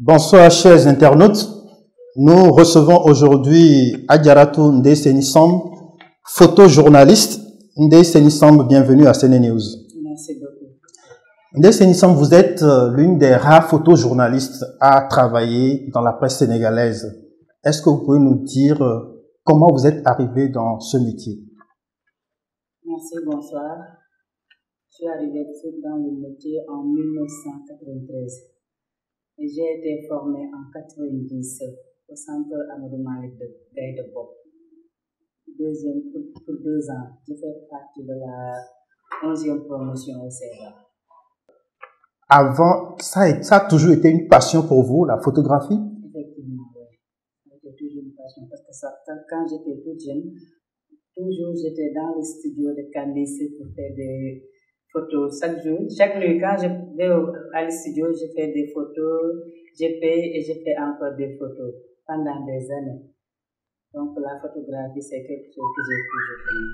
Bonsoir chers internautes, nous recevons aujourd'hui Adjaratou Ndeye-Seny-Samb, photojournaliste. Ndeye-Seny-Samb, bienvenue à Sene News. Merci beaucoup. Ndeye-Seny-Samb, vous êtes l'une des rares photojournalistes à travailler dans la presse sénégalaise. Est-ce que vous pouvez nous dire comment vous êtes arrivé dans ce métier? Merci, bonsoir. Je suis arrivée dans le métier en 1993. Et j'ai été formée en 90 au centre Amadou Malick de Gaïdebop. Pour 2 ans, j'ai fait partie de la 11e promotion au Sénégal. Avant, ça a toujours été une passion pour vous, la photographie? Effectivement, oui. C'était toujours une passion parce que quand j'étais toute jeune, toujours j'étais dans le studio de Candice pour faire des photos chaque jour. Chaque nuit, quand je vais à le studio, je fais des photos, je paye et je fais encore des photos pendant des années. Donc la photographie, c'est quelque chose que j'ai toujours aimé.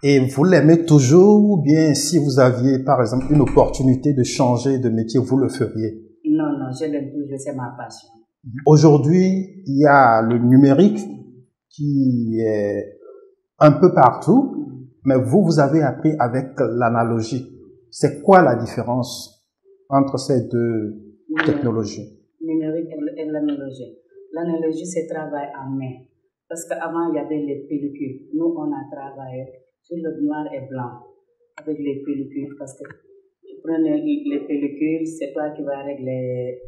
Et vous l'aimez toujours ou bien si vous aviez par exemple une opportunité de changer de métier, vous le feriez? Non, non, je l'aime toujours, c'est ma passion. Aujourd'hui, il y a le numérique qui est un peu partout, mais vous avez appris avec l'analogie. C'est quoi la différence entre ces deux technologies? Numérique et l'analogie. L'analogie, c'est travail en main. Parce qu'avant, il y avait les pellicules. Nous, on a travaillé sur le noir et blanc avec les pellicules. Parce que tu prenais les pellicules, c'est toi qui vas régler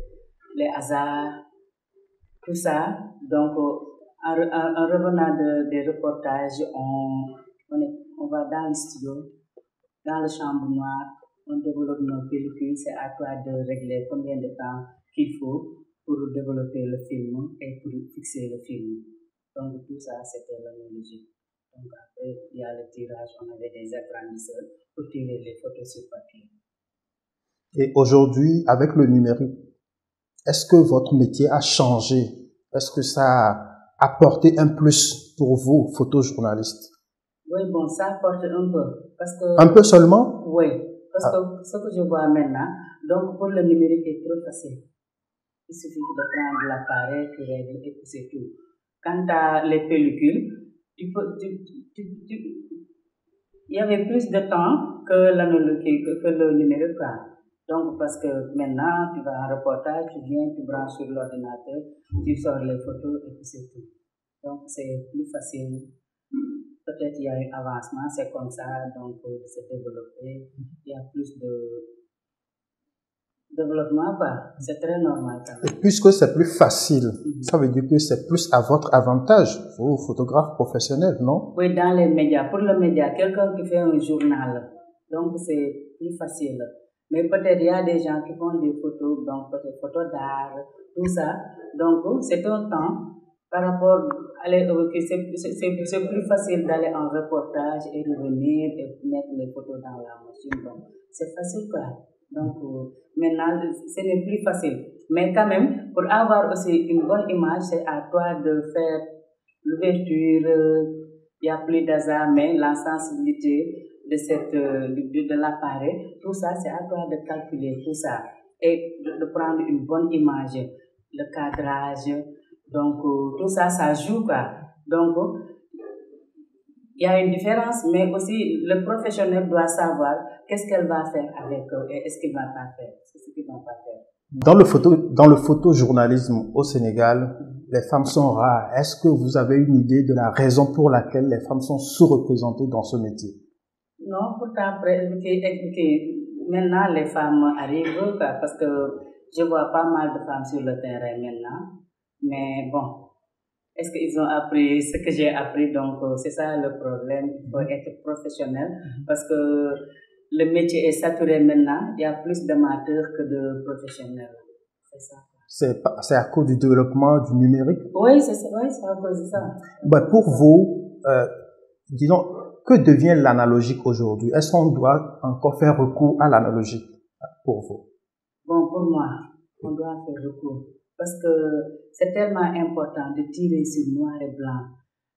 les hasards, tout ça. Donc, en revenant des reportages, on va dans le studio, dans la chambre noire, on développe nos pellicules. C'est à toi de régler combien de temps qu'il faut pour développer le film et pour fixer le film. Donc, tout ça, c'était l'analogie. Donc, après, il y a le tirage, on avait des agrandisseurs pour tirer les photos sur papier. Et aujourd'hui, avec le numérique, est-ce que votre métier a changé? Est-ce que ça a apporté un plus pour vous, photojournaliste? Oui, bon, ça apporte un peu. Parce que, un peu seulement? Oui, parce que ce que je vois maintenant, donc pour le numérique est trop facile. Il suffit de prendre l'appareil, tu règles et puis c'est tout. Quant à les pellicules, il y avait plus de temps que le numérique. Donc, parce que maintenant, tu vas en reportage, tu viens, tu branches sur l'ordinateur, tu sors les photos et puis c'est tout. Donc, c'est plus facile. Peut-être il y a un avancement, c'est comme ça, donc de se développer. Il y a plus de développement, c'est très normal. Et puisque c'est plus facile, ça veut dire que c'est plus à votre avantage, vous, photographe professionnel, non? Oui, dans les médias. Pour le média, quelqu'un qui fait un journal, donc c'est plus facile. Mais peut-être il y a des gens qui font des photos, donc peut-être photos d'art, tout ça. Donc c'est un temps par rapport à c'est plus facile d'aller en reportage et revenir et mettre les photos dans la machine. Donc c'est facile quoi. Donc maintenant ce n'est plus facile. Mais quand même, pour avoir aussi une bonne image, c'est à toi de faire l'ouverture. Il n'y a plus d'hasard, mais la sensibilité de l'appareil, tout ça, c'est à toi de calculer tout ça et de prendre une bonne image, le cadrage. Donc, tout ça, ça joue quoi. Donc, il y a une différence, mais aussi le professionnel doit savoir qu'est-ce qu'elle va faire avec et est-ce qu'il va pas faire. C'est ce qu'il va pas faire. Dans le photojournalisme au Sénégal, les femmes sont rares. Est-ce que vous avez une idée de la raison pour laquelle les femmes sont sous-représentées dans ce métier? Non, pourtant, maintenant les femmes arrivent parce que je vois pas mal de femmes sur le terrain maintenant. Mais bon, est-ce qu'ils ont appris ce que j'ai appris? Donc, c'est ça le problème. Il faut être professionnel parce que le métier est saturé maintenant. Il y a plus d'amateurs que de professionnels. C'est ça. C'est à cause du développement du numérique? Oui, c'est à cause de ça. Pour vous, disons, que devient l'analogique aujourd'hui? Est-ce qu'on doit encore faire recours à l'analogique pour vous? Bon, pour moi, on doit faire recours. Parce que c'est tellement important de tirer sur noir et blanc.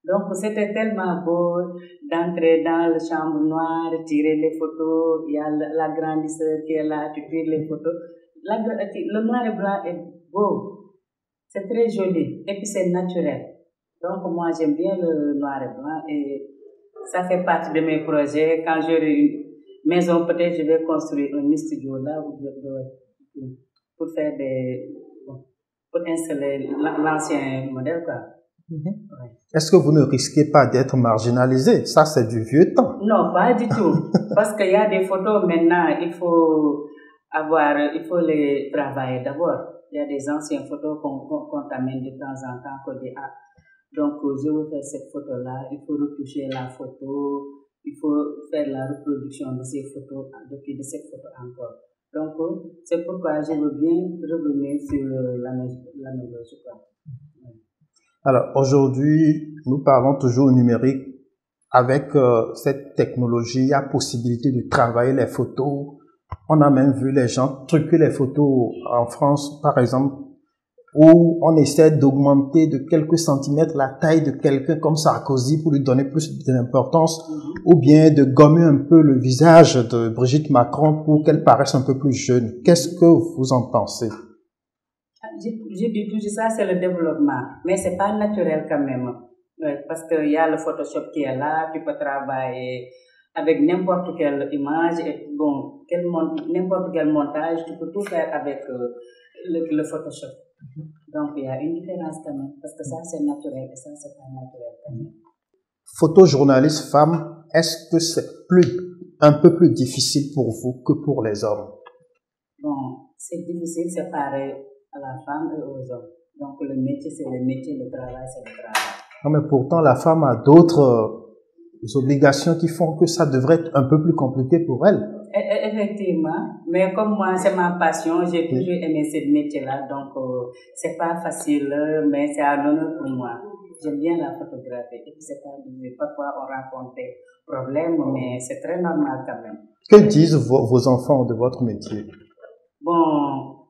Donc, c'était tellement beau d'entrer dans la chambre noire, tirer les photos. Il y a l'agrandisseur qui est là, tu tires les photos. le noir et blanc est beau, c'est très joli et puis c'est naturel. Donc moi j'aime bien le noir et blanc et ça fait partie de mes projets. Quand j'aurai une maison, peut-être je vais construire un studio là pour faire pour installer l'ancien modèle quoi. Ouais. Est-ce que vous ne risquez pas d'être marginalisé? Ça, c'est du vieux temps. Non, pas du tout. Parce qu'il y a des photos maintenant, il faut les travailler d'abord. Il y a des anciennes photos qu'on t'amène de temps en temps, qu'on dit, ah, donc je veux faire cette photo-là, il faut retoucher la photo, il faut faire la reproduction de ces photos, de cette photo encore. Donc, c'est pourquoi je veux bien revenir sur l'analogie. Alors, aujourd'hui, nous parlons toujours au numérique. Avec cette technologie, il y a possibilité de travailler les photos. On a même vu les gens truquer les photos en France, par exemple, où on essaie d'augmenter de quelques centimètres la taille de quelqu'un comme Sarkozy pour lui donner plus d'importance, ou bien de gommer un peu le visage de Brigitte Macron pour qu'elle paraisse un peu plus jeune. Qu'est-ce que vous en pensez? Je dis toujours ça, c'est le développement, mais c'est pas naturel quand même. Ouais, parce qu'il y a le Photoshop qui est là, tu peux travailler avec n'importe quelle image, et bon, n'importe quel montage, tu peux tout faire avec le Photoshop. Donc il y a une différence quand même, parce que ça c'est naturel et ça c'est pas naturel quand même. Photojournaliste femme, est-ce que c'est un peu plus difficile pour vous que pour les hommes? Bon, c'est difficile, c'est pareil à la femme et aux hommes. Donc le métier c'est le métier, le travail c'est le travail. Non, mais pourtant la femme a d'autres obligations qui font que ça devrait être un peu plus compliqué pour elle. Effectivement, mais comme moi c'est ma passion, j'ai toujours aimé ce métier-là, donc c'est pas facile, mais c'est un honneur pour moi. J'aime bien la photographie et puis c'est pas difficile. Parfois on rencontre des problèmes, mais c'est très normal quand même. Que disent vos enfants de votre métier? Bon,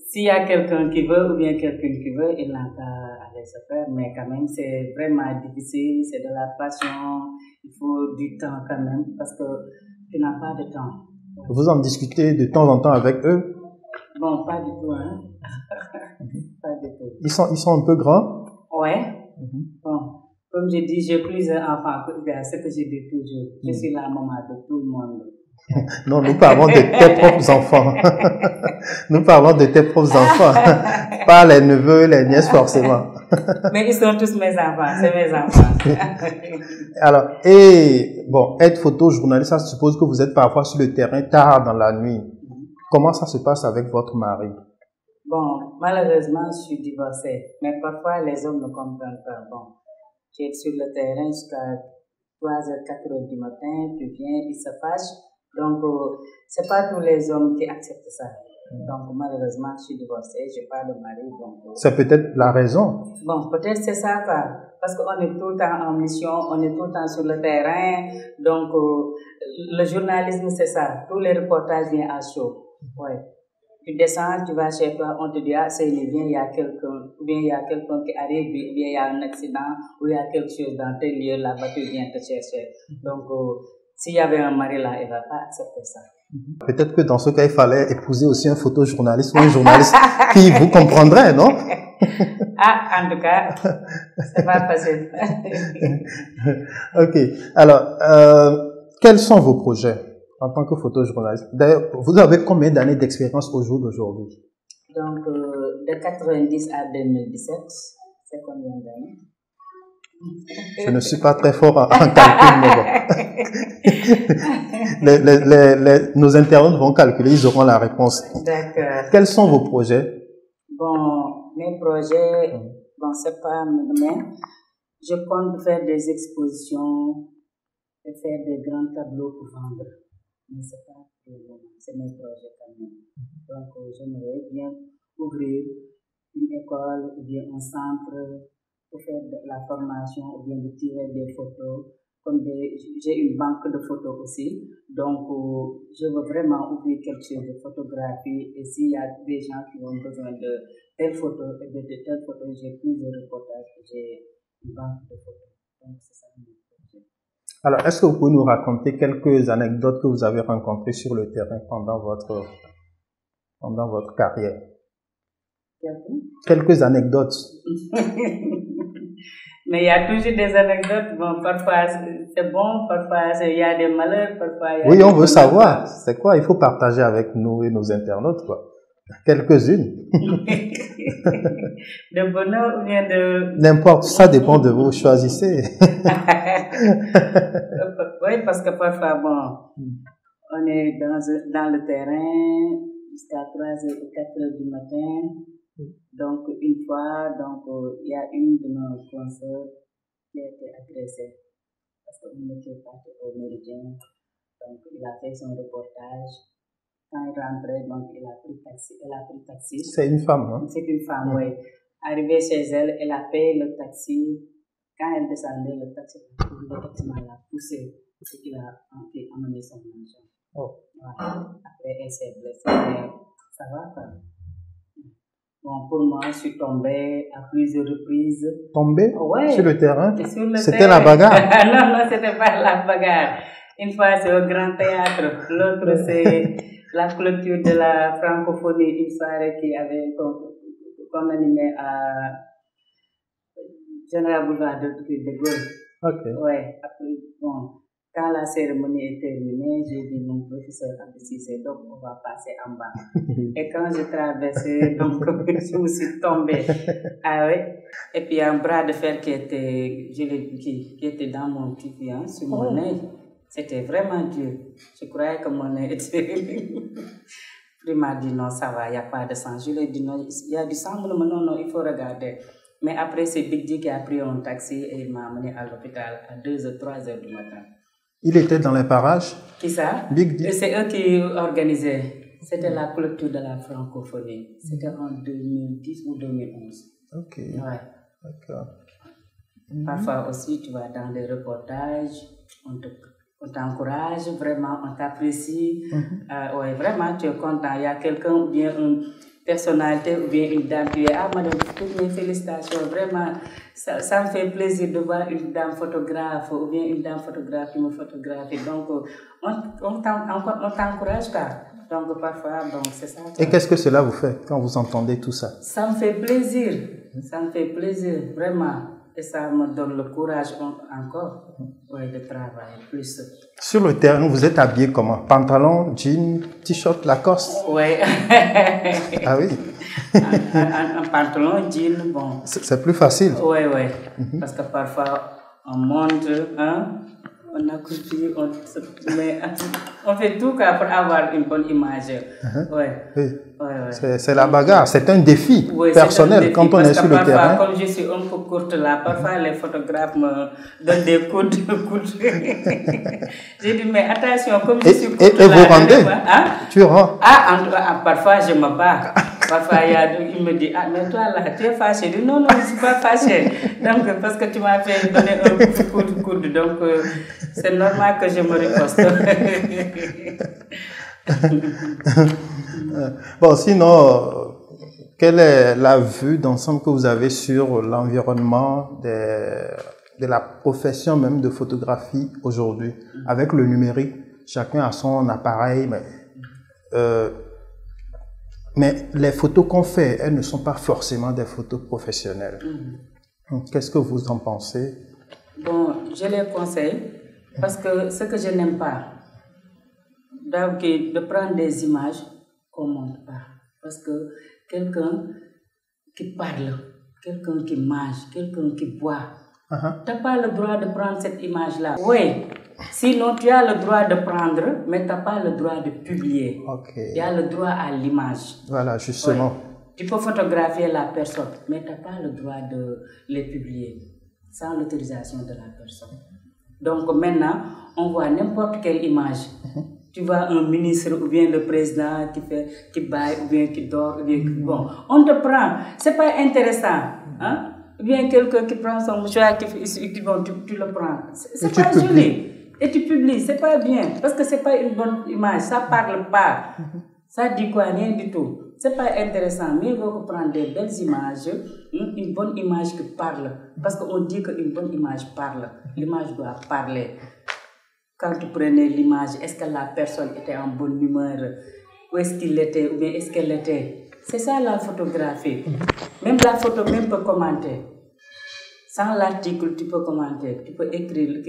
s'il y a quelqu'un qui veut ou bien quelqu'un qui veut, il n'a qu'à aller se faire, mais quand même c'est vraiment difficile, c'est de la passion, il faut du temps quand même, parce que tu n'as pas de temps. Vous en discutez de temps en temps avec eux? Bon, pas du tout, hein. Pas du tout. Ils sont un peu grands? Ouais. Bon, comme je dis, j'ai plusieurs enfants, ce que je dis toujours. Je suis la maman de tout le monde. Non, nous parlons de tes propres enfants. Nous parlons de tes propres enfants. Pas les neveux et les nièces forcément. Mais ils sont tous mes enfants, c'est mes enfants. Alors, et bon, être photojournaliste, ça suppose que vous êtes parfois sur le terrain tard dans la nuit. Comment ça se passe avec votre mari? Bon, malheureusement, je suis divorcée. Mais parfois, les hommes ne comprennent pas. Bon, tu es sur le terrain jusqu'à 3h, 4h du matin, tu viens, ils se fâchent. Donc, c'est pas tous les hommes qui acceptent ça. Donc, malheureusement, je suis divorcée, j'ai pas de mari. Donc, c'est peut-être la raison. Bon, peut-être c'est ça, quoi. Parce qu'on est tout le temps en mission, on est tout le temps sur le terrain. Donc, le journalisme, c'est ça. Tous les reportages viennent à chaud. Ouais. Tu descends, tu vas chez toi, on te dit, ah, c'est bien, il y a quelqu'un, ou bien il y a quelqu'un qui arrive, ou bien il y a un accident, ou il y a quelque chose dans tel lieu, là-bas, tu viens te chercher. Donc, s'il y avait un mari là, il ne va pas accepter ça. Peut-être que dans ce cas, il fallait épouser aussi un photojournaliste ou un journaliste qui vous comprendrait, non? Ah, en tout cas, c'est pas facile. Ok. Alors, quels sont vos projets en tant que photojournaliste? D'ailleurs, vous avez combien d'années d'expérience au jour d'aujourd'hui? Donc, de 90 à 2017, c'est combien d'années? Je ne suis pas très fort en calcul, mais bon. Nos internautes vont calculer, ils auront la réponse. D'accord. Quels sont vos projets? Bon, mes projets, bon, c'est pas, mais je compte faire des expositions et faire des grands tableaux pour vendre. Mais c'est pas pour le moment, c'est mes projets quand même. Donc, j'aimerais bien ouvrir une école ou bien un centre pour faire de la formation ou bien de tirer des photos. J'ai une banque de photos aussi, donc je veux vraiment ouvrir quelque chose de photographie et s'il y a des gens qui ont besoin de telles photos et de telles photos, j'ai plusieurs reportages, j'ai une banque de photos. Donc c'est ça mon projet. Alors, est-ce que vous pouvez nous raconter quelques anecdotes que vous avez rencontrées sur le terrain pendant votre pendant votre carrière? Quelques anecdotes. Mais il y a toujours des anecdotes. Bon, parfois c'est bon, parfois il y a des malheurs, parfois il y a Oui, on veut savoir. C'est quoi? Il faut partager avec nous et nos internautes, quoi. Quelques-unes. De bonheur ou bien de... N'importe, ça dépend de vous. Choisissez. Oui, parce que parfois, bon, on est dans le terrain jusqu'à 3h ou 4h du matin. Donc, une fois, il y a une de nos consoeurs qui a été agressée parce qu'on était parti au Méridien. Donc, il a fait son reportage. Quand il rentrait, donc, elle a pris taxi. C'est une femme, hein? C'est une femme, oui. Arrivée chez elle, elle a payé le taxi. Quand elle descendait, le taximan l'a poussé et qu'il a emmené son argent. Oh. Voilà. Après, elle s'est blessée, mais ça va pas. Bon, pour moi, je suis tombée à plusieurs reprises. Tombée? Ouais. Sur le terrain? C'était la bagarre? Non, c'était pas la bagarre. Une fois, c'est au Grand Théâtre. L'autre, c'est la clôture de la francophonie, une soirée qu'on animait à Général Boulevard de Gaulle. Ok. Ouais. Après, bon, quand la cérémonie est terminée, j'ai dit mon professeur Abdou Cissé, donc on va passer en bas. Et quand je traversais, donc je me suis tombée. Ah oui. Et puis il y a un bras de fer qui était dans mon pied, hein, sur mon œil. C'était vraiment dur. Je croyais que mon œil était... Il m'a dit non, ça va, il n'y a pas de sang. Je lui ai dit non, il y a du sang, non, il faut regarder. Mais après, c'est Big D qui a pris un taxi et il m'a amené à l'hôpital à 2h, 3h du matin. Il était dans les parages? Qui ça? Big D. C'est eux qui organisaient. C'était la clôture de la francophonie. C'était en 2010 ou 2011. Ok. Ouais. D'accord. Parfois aussi, tu vas dans des reportages, on t'encourage, vraiment, on t'apprécie. Ouais, vraiment, tu es content. Il y a quelqu'un ou bien une personnalité ou bien une dame qui est madame, toutes mes félicitations, vraiment, ça me fait plaisir de voir une dame photographe ou bien une dame photographe qui me photographie. Donc, on t'encourage, quoi. Donc, parfois, donc, c'est ça. Et qu'est-ce que cela vous fait quand vous entendez tout ça? Ça me fait plaisir. Ça me fait plaisir, vraiment. Et ça me donne le courage encore de travailler plus. Sur le terrain, vous êtes habillé comment? Pantalon, jean, t-shirt, Lacoste? Oui. Ah oui? Un pantalon, jean, bon. C'est plus facile? Oui. Parce que parfois, on monte, hein, on accroupit, on fait tout pour avoir une bonne image. Oui. C'est la bagarre, c'est un défi personnel quand on est sur le terrain. Comme je suis un peu courte là, parfois les photographes me donnent des coups. J'ai dit, mais attention, comme je suis courte et là. Vous rendez? Tu rends? Parfois je me bats. Parfois il me dit, mais toi là, tu es fâché. Je dis, non, je ne suis pas fâché. Donc, parce que tu m'as fait donner un coup de coude. Donc, c'est normal que je me riposte. Bon, sinon, quelle est la vue d'ensemble que vous avez sur l'environnement de la profession même de photographie aujourd'hui? Avec le numérique, chacun a son appareil, mais les photos qu'on fait, elles ne sont pas forcément des photos professionnelles. Qu'est-ce que vous en pensez? Bon, je les conseille parce que ce que je n'aime pas, de prendre des images qu'on ne montre pas. Parce que quelqu'un qui parle, quelqu'un qui mange, quelqu'un qui boit, tu n'as pas le droit de prendre cette image-là. Oui, sinon tu as le droit de prendre, mais tu n'as pas le droit de publier. Okay. Tu as le droit à l'image. Voilà, justement. Ouais. Tu peux photographier la personne, mais tu n'as pas le droit de les publier sans l'autorisation de la personne. Donc maintenant, on voit n'importe quelle image. Tu vois un ministre ou bien le président qui baille ou bien qui dort ou bien bon, on te prend. C'est pas intéressant, hein? Ou bien quelqu'un qui prend son mouchoir tu le prends. C'est pas joli. Et tu publies, c'est pas bien parce que c'est pas une bonne image, ça parle pas. Ça dit quoi, rien du tout. C'est pas intéressant, mais il faut prendre des belles images, une bonne image qui parle. Parce qu'on dit qu'une bonne image parle. L'image doit parler. Quand tu prenais l'image, est-ce que la personne était en bonne humeur? où est-ce qu'il était ou bien est-ce qu'elle était. C'est ça la photographie. Même la photo, même peut commenter. Sans l'article, tu peux commenter. Tu peux écrire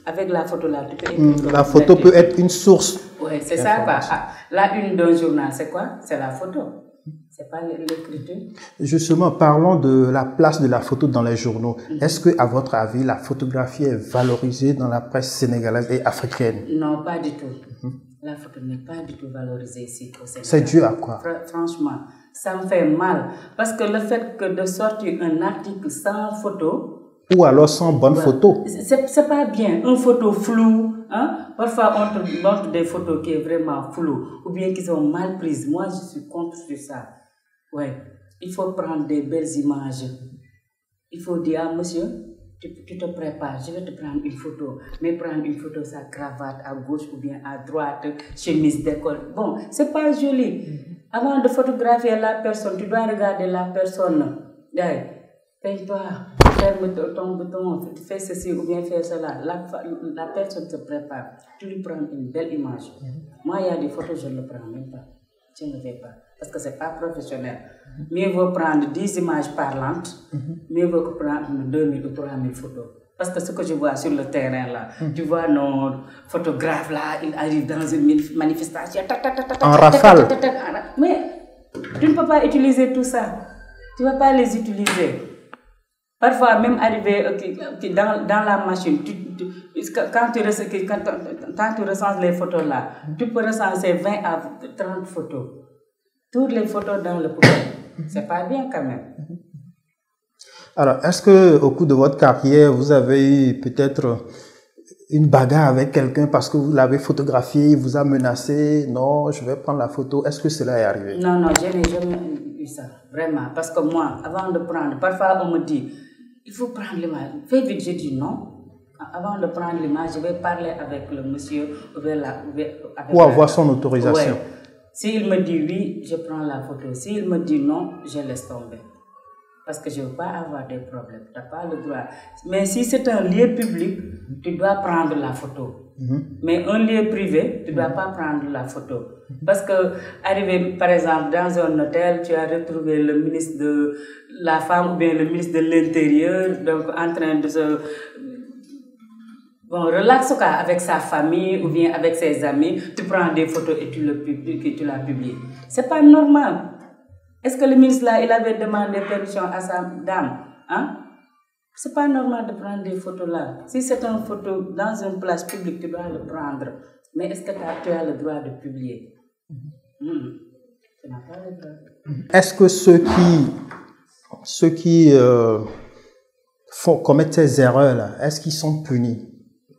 avec la photo là, tu peux écrire. La photo peut être une source. Oui, c'est ça. Quoi. La une d'un journal, c'est quoi? C'est la photo. C'est pas l'écriture. Justement, parlons de la place de la photo dans les journaux. Est-ce que, à votre avis, la photographie est valorisée dans la presse sénégalaise et africaine? Non, pas du tout. La photo n'est pas du tout valorisée ici au Sénégal. C'est dû à quoi? Franchement, ça me fait mal. Parce que le fait que de sortir un article sans photo... Ou alors sans bonne photo. C'est pas bien. Une photo floue. Hein? Parfois, on te montre des photos qui sont vraiment floues ou bien qui sont mal prises. Moi, je suis contre ça. Ouais. Il faut prendre des belles images. Il faut dire, ah, monsieur, tu te prépares, je vais te prendre une photo. Mais prendre une photo, sa cravate à gauche ou bien à droite, chemise d'école. Bon, c'est pas joli. Avant de photographier la personne, tu dois regarder la personne. Peins-toi, ferme ton bouton, fais ceci ou bien fais cela. La personne se prépare. Tu lui prends une belle image. Moi, il y a des photos, je ne le prends même pas. Je ne le fais pas. Parce que ce n'est pas professionnel. Mieux vaut prendre 10 images parlantes, mieux vaut que prendre 2000 ou 3000 photos. Parce que ce que je vois sur le terrain là, tu vois nos photographes là, ils arrivent dans une manifestation. En rafale. Mais tu ne peux pas utiliser tout ça. Tu ne vas pas les utiliser. Parfois, même arriver dans la machine, quand tu recenses les photos là, tu peux recenser 20 à 30 photos. Toutes les photos dans le poubelle. C'est pas bien quand même. Alors, est-ce que au cours de votre carrière, vous avez eu peut-être une bagarre avec quelqu'un parce que vous l'avez photographié, il vous a menacé? Non, je vais prendre la photo. Est-ce que cela est arrivé? Non, je n'ai jamais eu ça. Vraiment. Parce que moi, avant de prendre, parfois on me dit, il faut prendre l'image. Fais vite, je dis non. Avant de prendre l'image, je vais parler avec le monsieur. Pour avoir son autorisation. Ouais. S'il me dit oui, je prends la photo. S'il me dit non, je laisse tomber. Parce que je ne veux pas avoir des problèmes. Tu n'as pas le droit. Mais si c'est un lieu public, tu dois prendre la photo. Mais un lieu privé, tu ne dois pas prendre la photo. Parce que, arrivé par exemple dans un hôtel, tu as retrouvé le ministre de la Femme ou bien le ministre de l'Intérieur, donc en train de se... Bon, relax avec sa famille ou bien avec ses amis, tu prends des photos et tu la publies. C'est pas normal. Est-ce que le ministre là, il avait demandé permission à sa dame? Hein? C'est pas normal de prendre des photos là. Si c'est une photo dans une place publique, tu dois le prendre. Mais est-ce que tu as le droit de publier? Tu n'as pas le droit. Est-ce que ceux qui commettent ces erreurs-là, est-ce qu'ils sont punis?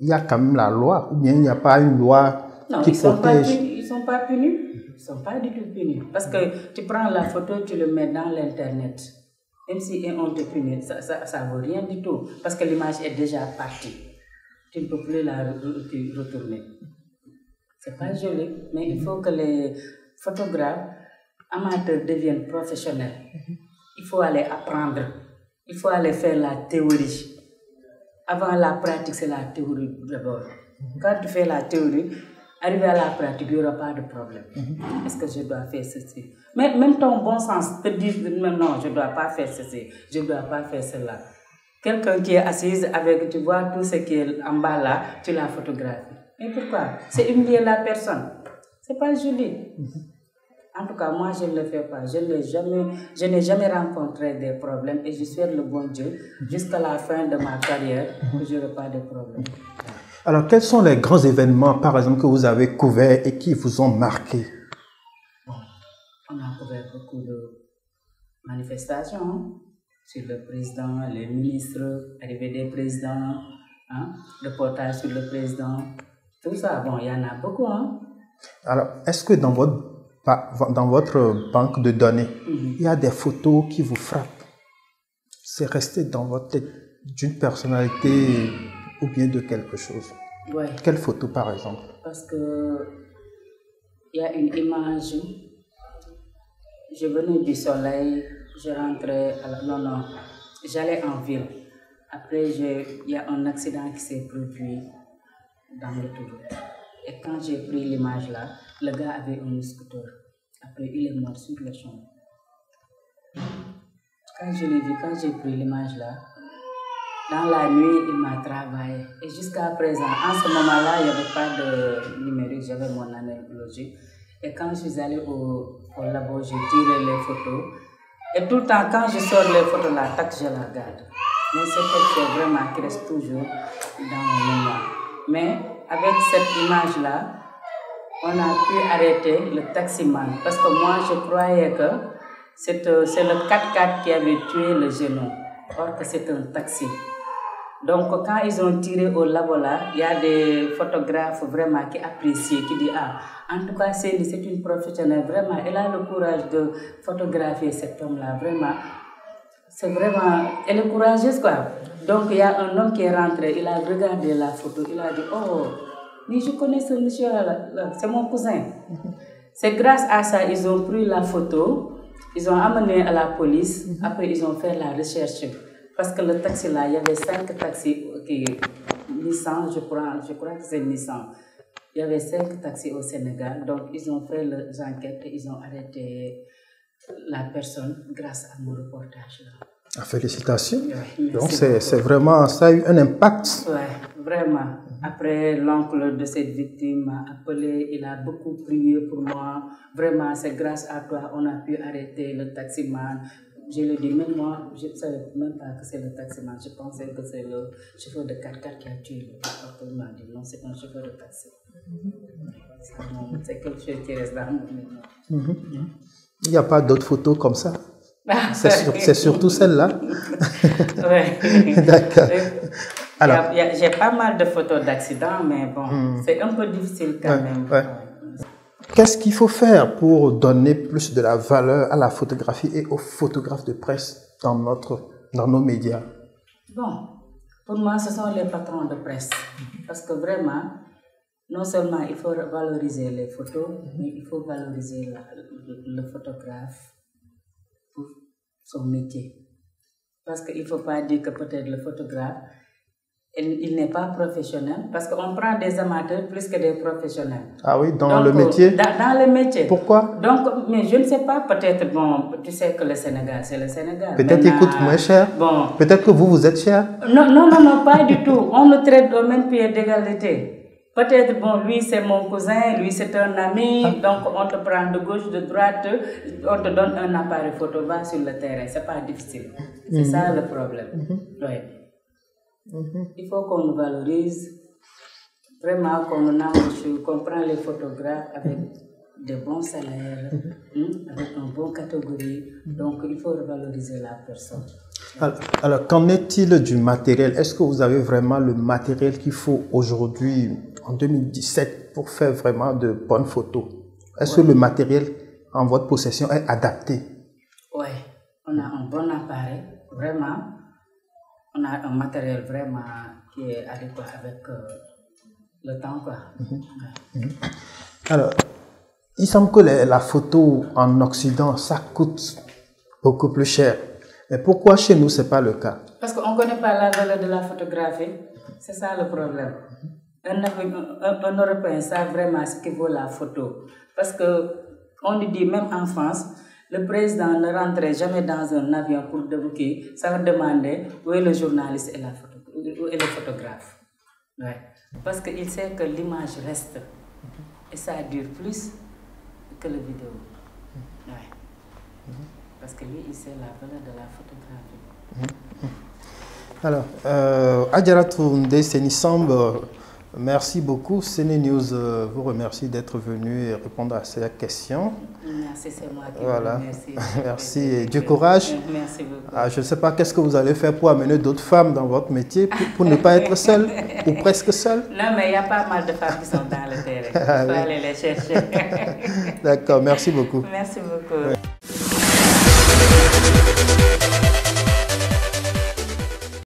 Il y a quand même la loi, ou bien il n'y a pas une loi qui protège? Ils ne sont pas punis. Ils ne sont pas du tout punis. Parce que tu prends la photo, tu le mets dans l'Internet. Même si on te punit, ça ne vaut rien du tout. Parce que l'image est déjà partie. Tu ne peux plus la retourner. Ce n'est pas joli. Mais il faut que les photographes amateurs deviennent professionnels. Il faut aller apprendre. Il faut aller faire la théorie. Avant la pratique, c'est la théorie d'abord. Quand tu fais la théorie, arrivé à la pratique, il n'y aura pas de problème. Est-ce que je dois faire ceci? Mais même ton bon sens te dit, non, je ne dois pas faire ceci, je ne dois pas faire cela. Quelqu'un qui est assise avec, tu vois, tout ce qui est en bas là, tu la photographies. Mais pourquoi? C'est humilier la personne. Ce n'est pas joli. En tout cas, moi, je ne le fais pas. Je n'ai jamais rencontré des problèmes et je souhaite le bon Dieu jusqu'à la fin de ma carrière que je n'aurai pas de problèmes. Alors, quels sont les grands événements, par exemple, que vous avez couverts et qui vous ont marqué? Bon, on a couvert beaucoup de manifestations sur le président, les ministres, arrivée des présidents, reportage sur le président, tout ça. Bon, il y en a beaucoup. Alors, est-ce que dans votre banque de données, il y a des photos qui vous frappent? C'est resté dans votre tête d'une personnalité ou bien de quelque chose? Oui. Quelle photo, par exemple? Parce que il y a une image, je venais du soleil, je rentrais, j'allais en ville. Après, il y a un accident qui s'est produit dans l'autoroute. Et quand j'ai pris l'image là, le gars avait un scooter. Après, il est mort sur le champ. Quand je l'ai vu, quand j'ai pris l'image là, dans la nuit, il m'a travaillé. Et jusqu'à présent, en ce moment-là, il n'y avait pas de numérique, j'avais mon analogique. Et quand je suis allée au labo, j'ai tiré les photos. Et tout le temps, quand je sors les photos, la tac, je la garde. Mais c'est quelque chose vraiment qui reste toujours dans mon mémoire. Mais avec cette image-là, on a pu arrêter le taximan. Parce que moi, je croyais que c'est le 4x4 qui avait tué le jeune homme. Or que c'est un taxi. Donc, quand ils ont tiré au labo là, il y a des photographes vraiment qui apprécient, qui disent ah, en tout cas, c'est une professionnelle, vraiment, elle a le courage de photographier cet homme-là, vraiment. C'est vraiment, elle est courageuse quoi. Donc, il y a un homme qui est rentré, il a regardé la photo, il a dit oh, mais je connais ce monsieur-là, c'est mon cousin. C'est grâce à ça, ils ont pris la photo, ils ont amené à la police, après ils ont fait la recherche. Parce que le taxi là, il y avait 5 taxis, Nissan, je crois que c'est Nissan. Il y avait 5 taxis au Sénégal, donc ils ont fait les enquêtes et ils ont arrêté la personne grâce à mon reportage là. Ah, félicitations. Oui, donc c'est vraiment, ça a eu un impact. Oui, vraiment. Après, l'oncle de cette victime m'a appelé, il a beaucoup prié pour moi. Vraiment, c'est grâce à toi, on a pu arrêter le taximan. Je lui ai dit, même moi, je ne savais même pas que c'est le taximan. Je pensais que c'est le chauffeur de 4x4 qui a tué le papa. Il m'a dit, non, c'est un chauffeur de taxi. C'est quelque chose qui reste dans mon mémoire. Il n'y a pas d'autres photos comme ça? C'est surtout celle-là? Oui. D'accord. Alors, j'ai pas mal de photos d'accidents, mais bon, c'est un peu difficile quand même. Ouais. Qu'est-ce qu'il faut faire pour donner plus de la valeur à la photographie et aux photographes de presse dans nos médias? Bon, pour moi, ce sont les patrons de presse. Parce que vraiment, non seulement il faut valoriser les photos, mais il faut valoriser le photographe pour son métier. Parce qu'il ne faut pas dire que peut-être le photographe, il n'est pas professionnel, parce qu'on prend des amateurs plus que des professionnels. Ah oui, dans le métier? Dans le métier. Pourquoi? Donc, mais je ne sais pas, peut-être, bon, tu sais que le Sénégal, c'est le Sénégal. Peut-être il coûte moins cher. Bon. Peut-être que vous êtes cher. Non, pas du tout. On le traite au même pied d'égalité. Peut-être, bon, lui c'est mon cousin, lui c'est un ami, donc on te prend de gauche, de droite, on te donne un appareil photo, va sur le terrain, c'est pas difficile. C'est ça le problème. Oui. Il faut qu'on nous valorise, vraiment qu'on nous embauche, qu'on prend les photographes avec de bons salaires, avec une bonne catégorie. Donc il faut revaloriser la personne. Alors qu'en est-il du matériel? Est-ce que vous avez vraiment le matériel qu'il faut aujourd'hui, en 2017, pour faire vraiment de bonnes photos? Est-ce que le matériel en votre possession est adapté? Oui, on a un bon appareil, vraiment. On a un matériel vraiment qui est adéquat avec le temps, quoi. Alors, il semble que la photo en Occident, ça coûte beaucoup plus cher. Mais pourquoi chez nous, ce n'est pas le cas? Parce qu'on ne connaît pas la valeur de la photographie. C'est ça le problème. Un Européen sait vraiment ce que vaut la photo. Parce qu'on dit même en France, le président ne rentrait jamais dans un avion pour débouquer sans demander où est le journaliste et où est le photographe. Ouais. Parce qu'il sait que l'image reste et ça dure plus que la vidéo. Ouais. Parce que lui, il sait la valeur de la photographie. Alors, Adjaratou Ndeye Seny Samb, merci beaucoup. Séné News vous remercie d'être venu et répondre à ces questions. Merci, c'est moi qui vous remercie. Merci et du courage. Merci beaucoup. Je ne sais pas qu'est-ce que vous allez faire pour amener d'autres femmes dans votre métier, pour ne pas être seule ou presque seule. Non, mais il y a pas mal de femmes qui sont dans le terrain. Il faut aller les chercher. D'accord, merci beaucoup. Merci beaucoup. Ouais.